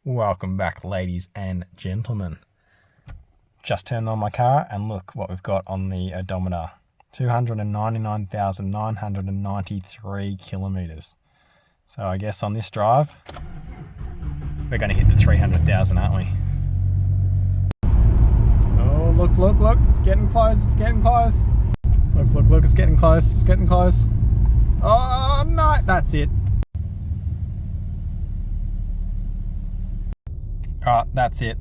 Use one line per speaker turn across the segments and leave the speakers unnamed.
Welcome back, ladies and gentlemen. Just turned on my car and look what we've got on the odometer. 299,993 kilometers. So I guess on this drive, we're going to hit the 300,000, aren't we? Oh, look, it's getting close, Look, it's getting close, Oh, no, that's it. Alright, that's it.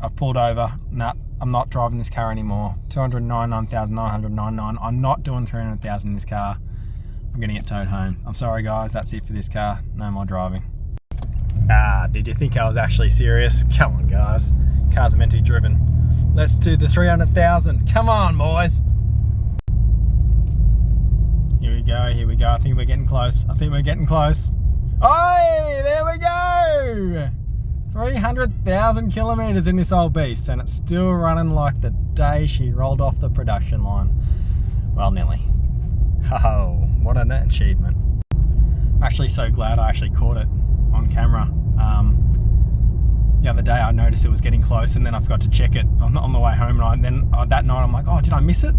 I've pulled over. Nah, I'm not driving this car anymore. 299,999. I'm not doing 300,000 in this car. I'm gonna get towed home. I'm sorry guys, that's it for this car. No more driving. Did you think I was actually serious? Come on guys. Cars are meant to be driven. Let's do the 300,000. Come on boys. Here we go. I think we're getting close. Oh, there we go. 300,000 kilometers in this old beast, and it's still running like the day she rolled off the production line. Well, nearly. Oh, what an achievement. I'm actually so glad I actually caught it on camera. The other day I noticed it was getting close and then I forgot to check it on the way home, and then that night I'm like, oh, did I miss it?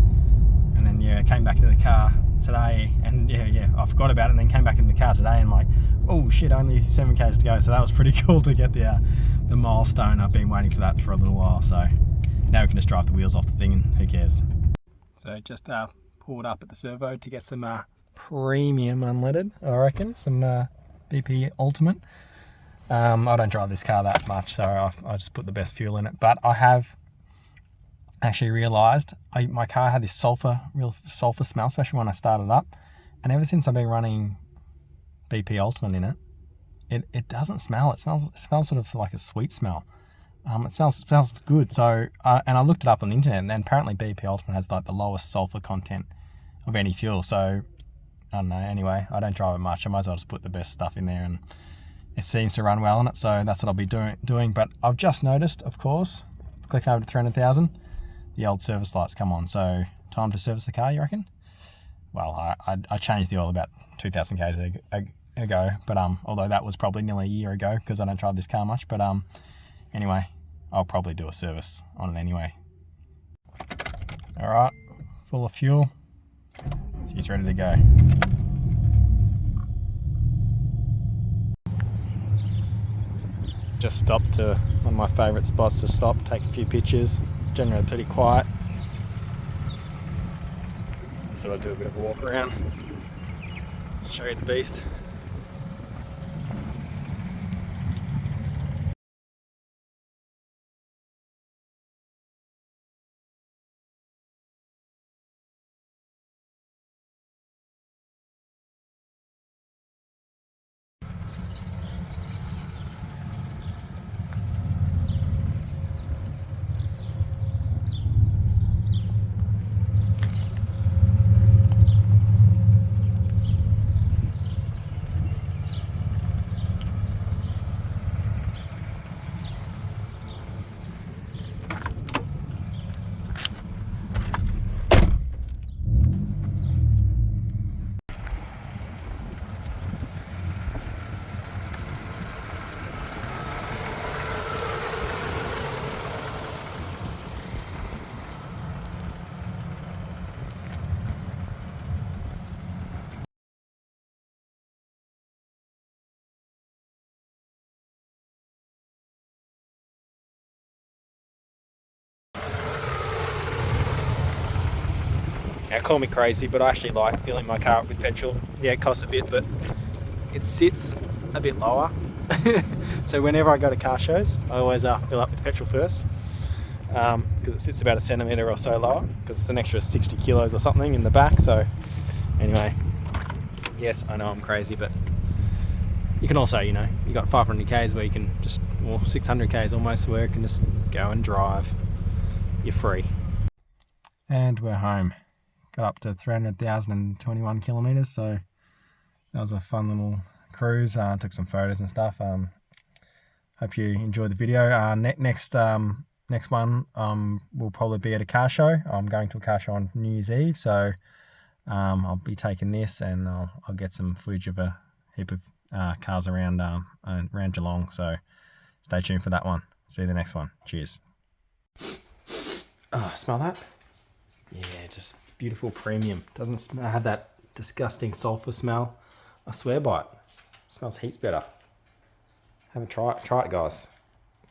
And then yeah, came back to the car today and yeah, I forgot about it, and then came back in the car today and like, oh shit, only 7Ks to go. So that was pretty cool to get the milestone. I've been waiting for that for a little while, so now we can just drive the wheels off the thing and who cares. So just pulled up at the servo to get some premium unleaded, I reckon, some BP Ultimate. I don't drive this car that much, so I just put the best fuel in it, but I have actually realised my car had this real sulphur smell, especially when I started up, and ever since I've been running BP Ultimate in it doesn't smell. It smells sort of like a sweet smell. It smells good. So and I looked it up on the internet, and then apparently BP Ultimate has like the lowest sulphur content of any fuel. So I don't know. Anyway, I don't drive it much. I might as well just put the best stuff in there, and it seems to run well on it. So that's what I'll be doing. But I've just noticed, of course, click over to 300,000, the old service lights come on. So time to service the car, you reckon? Well, I changed the oil about 2,000 k's ago, but although that was probably nearly a year ago because I don't drive this car much, but anyway, I'll probably do a service on it anyway. Alright, full of fuel, she's ready to go. Just stopped to one of my favourite spots to stop, take a few pictures. It's generally pretty quiet, so I'll do a bit of a walk around, show you the beast. Now call me crazy, but I actually like filling my car up with petrol. Yeah, it costs a bit, but it sits a bit lower. So whenever I go to car shows, I always fill up with petrol first, because it sits about a centimetre or so lower, because it's an extra 60 kilos or something in the back. So anyway, yes, I know I'm crazy, but you can also, you got 500 k's where you can just, or 600 k's almost, where you can just go and drive. You're free. And we're home. Got up to 300,021 kilometers, so that was a fun little cruise. Took some photos and stuff. Hope you enjoyed the video. Next one will probably be at a car show. I'm going to a car show on New Year's Eve, so I'll be taking this, and I'll get some footage of a heap of cars around Geelong. So Stay tuned for that one. See you the next one. Cheers. Oh, smell that? Yeah, just beautiful premium. Doesn't have that disgusting sulfur smell. I swear by it. Smells heaps better. Have a try it, guys.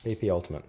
BP Ultimate.